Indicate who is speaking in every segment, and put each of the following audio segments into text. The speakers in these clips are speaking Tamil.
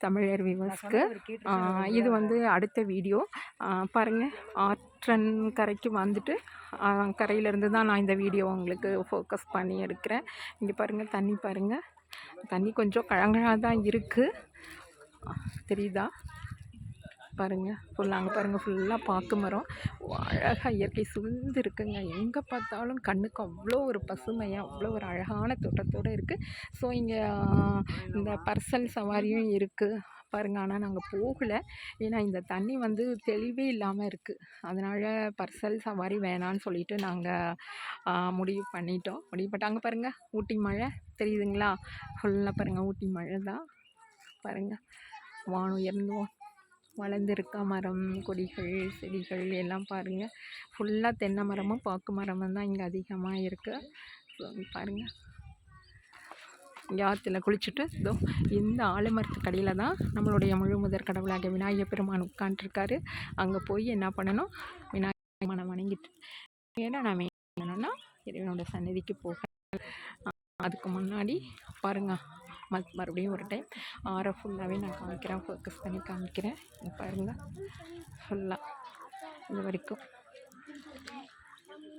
Speaker 1: தமிழர் வியூவர்ஸ்க்கு இது வந்து அடுத்த வீடியோ பாருங்கள். ஆற்றன் கரைக்கு வந்துட்டு கரையிலேருந்து தான் நான் இந்த வீடியோ உங்களுக்கு ஃபோக்கஸ் பண்ணி எடுக்கிறேன். இங்கே பாருங்கள், தண்ணி பாருங்கள். தண்ணி கொஞ்சம் கழங்களாக தான் இருக்குது, தெரியுதா பாருங்கள். ஃபுல்லாக அங்கே பாருங்கள், ஃபுல்லாக பாக்கு மரம் அழகாக இயற்கை சூழ்ந்து இருக்குங்க. எங்கே பார்த்தாலும் கண்ணுக்கு அவ்வளோ ஒரு பசுமையாக அவ்வளோ ஒரு அழகான தோட்டத்தோடு இருக்குது. ஸோ இங்கே இந்த பர்சல் சவாரியும் இருக்குது பாருங்கள். ஆனால் நாங்கள் போகலை, ஏன்னா இந்த தண்ணி வந்து தெளிவே இல்லாமல் இருக்குது. அதனால் பர்சல் சவாரி வேணான்னு சொல்லிட்டு நாங்கள் முடிவு பண்ணிட்டோம். அங்கே பாருங்கள், ஊட்டி மழை தெரியுதுங்களா? ஃபுல்லாக பாருங்கள், ஊட்டி மழை தான் பாருங்கள். வானம் உயர்ந்தோம் வளர்ந்துருக்கா மரம், கொடிகள், செடிகள் எல்லாம் பாருங்கள். ஃபுல்லாக தென்னை மரமும் பாக்கு மரமும் தான் இங்கே அதிகமாக இருக்குது. ஸோ பாருங்கள், இங்கே ஆற்றுல குளிச்சுட்டு இதோ இந்த ஆலமரத்துக்கு அடியில் தான் நம்மளுடைய முழு முதற் கடவுளாக விநாயகர் பெருமான் உட்காண்ட்ருக்காரு. அங்கே போய் என்ன பண்ணணும், விநாயகர் பெருமானை வணங்கிட்டு ஏன்னா நான் என்னன்னா இறைவனோட சந்நிதிக்கு போக. அதுக்கு முன்னாடி பாருங்கள், மறுபடியும் ஒரு டைம் ஆரை ஃபுல்லாகவே நான் காமிக்கிறேன், ஃபோக்கஸ் பண்ணி காமிக்கிறேன். பாருங்கள், ஃபுல்லாக இது வரைக்கும்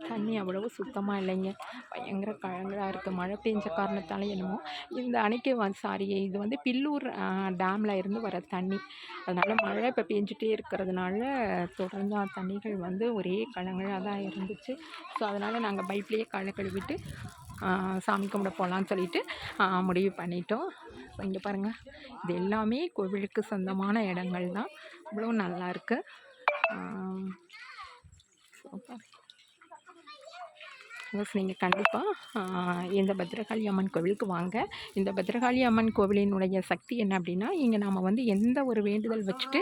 Speaker 1: தண்ணி அவ்வளவு சுத்தமாக இல்லைங்க, பயங்கர கழங்களாக இருக்குது. மழை பெஞ்ச காரணத்தால் என்னமோ இந்த அணைக்கு இது வந்து பில்லூர் டேமில் இருந்து வர தண்ணி, அதனால் மழை இப்போ பெஞ்சிட்டே இருக்கிறதுனால தொடர்ந்து தண்ணிகள் வந்து ஒரே கழங்களாக தான் இருந்துச்சு. ஸோ அதனால் நாங்கள் பைப்லேயே காலை கழுவிட்டு சாமி கும்பிட போகலான்னு சொல்லிட்டு முடிவு பண்ணிட்டோம். ஸோ இங்கே பாருங்கள், இது எல்லாமே கோவிலுக்கு சொந்தமான இடங்கள் தான், இவ்வளோ நல்லாயிருக்கு. நீங்கள் கண்டிப்பாக இந்த பத்ரகாளி அம்மன் கோவிலுக்கு வாங்க. இந்த பத்ரகாளி அம்மன் கோவிலினுடைய சக்தி என்ன அப்படின்னா, இங்கே நாம் வந்து எந்த ஒரு வேண்டுதல் வச்சுட்டு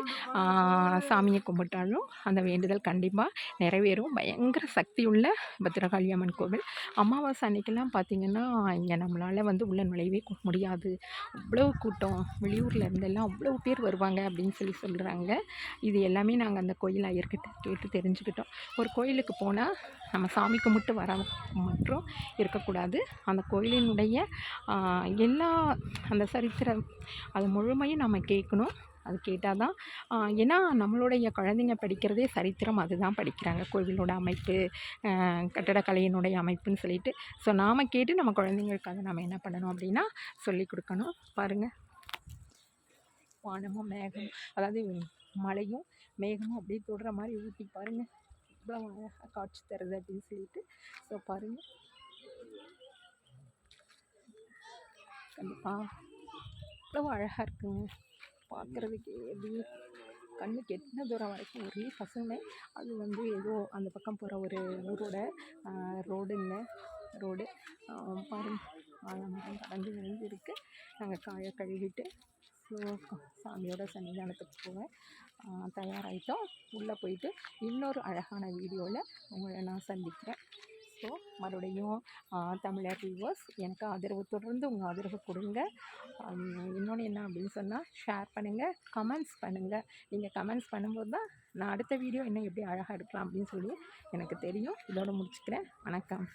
Speaker 1: சாமியை கும்பிட்டாலும் அந்த வேண்டுதல் கண்டிப்பாக நிறைவேறும். பயங்கர சக்தி உள்ள பத்ரகாளி அம்மன் கோவில். அமாவாசை அன்னைக்கெல்லாம் பார்த்திங்கன்னா இங்கே நம்மளால் வந்து உள்ள நுழையவே முடியாது, அவ்வளோ கூட்டம். வெளியூரில் இருந்தெல்லாம் அவ்வளோ பேர் வருவாங்க அப்படின்னு சொல்கிறாங்க. இது எல்லாமே நாங்கள் அந்த கோயில் ஐயர்கிட்ட கேட்டு தெரிஞ்சுக்கிட்டோம். ஒரு கோயிலுக்கு போனால் நம்ம சாமி கும்பிட்டு வர மற்றும் இருக்கக்கூடாது, அந்த கோயிலினுடைய எல்லா அந்த சரித்திரம் அது முழுமையும் நம்ம கேட்கணும். அது கேட்டால் தான், ஏன்னா நம்மளுடைய குழந்தைங்க படிக்கிறதே சரித்திரம், அதுதான் படிக்கிறாங்க, கோவிலோட அமைப்பு, கட்டடக்கலையினுடைய அமைப்புன்னு சொல்லிட்டு. ஸோ நாம் கேட்டு நம்ம குழந்தைங்களுக்கு அதை நம்ம என்ன பண்ணணும் அப்படின்னா சொல்லி கொடுக்கணும். பாருங்கள், வானமும் மேகம், அதாவது மழையும் மேகமும் அப்படியே தொடுற மாதிரி ஊட்டி பாருங்கள், இவ்வளோ அழகாக காட்சி தருது அப்படின்னு சொல்லிட்டு. ஸோ பாருங்கள், கண்டிப்பாக இவ்வளோ அழகாக இருக்குங்க பார்க்குறதுக்கே. எப்படி கண்ணுக்கு எத்தனை தூரம் வரைக்கும் ஒரே பசுமை. அது வந்து ஏதோ அந்த பக்கம் போகிற ஒரு ஊரோட ரோடு பாருங்கள், ஆலமரம் கடந்து விழுந்து இருக்குது. நாங்கள் காயை கழுவிட்டு ஸோ சாமியோட சன்னிதானத்துக்கு போக தயாராகிட்டோம். உள்ளே போயிட்டு இன்னொரு அழகான வீடியோவில் உங்களை நான் சந்திக்கிறேன். ஸோ மறுபடியும் தமிழர் வியூவர்ஸ் எனக்கு ஆதரவு, தொடர்ந்து உங்கள் ஆதரவு கொடுங்க. இன்னொன்று என்ன அப்படின்னு சொன்னால், ஷேர் பண்ணுங்கள், கமெண்ட்ஸ் பண்ணுங்கள். நீங்கள் கமெண்ட்ஸ் பண்ணும்போது தான் நான் அடுத்த வீடியோ இன்னும் எப்படி அழகாக எடுக்கலாம் அப்படின்னு சொல்லி எனக்கு தெரியும். இதோடு முடிச்சுக்கிறேன். வணக்கம்.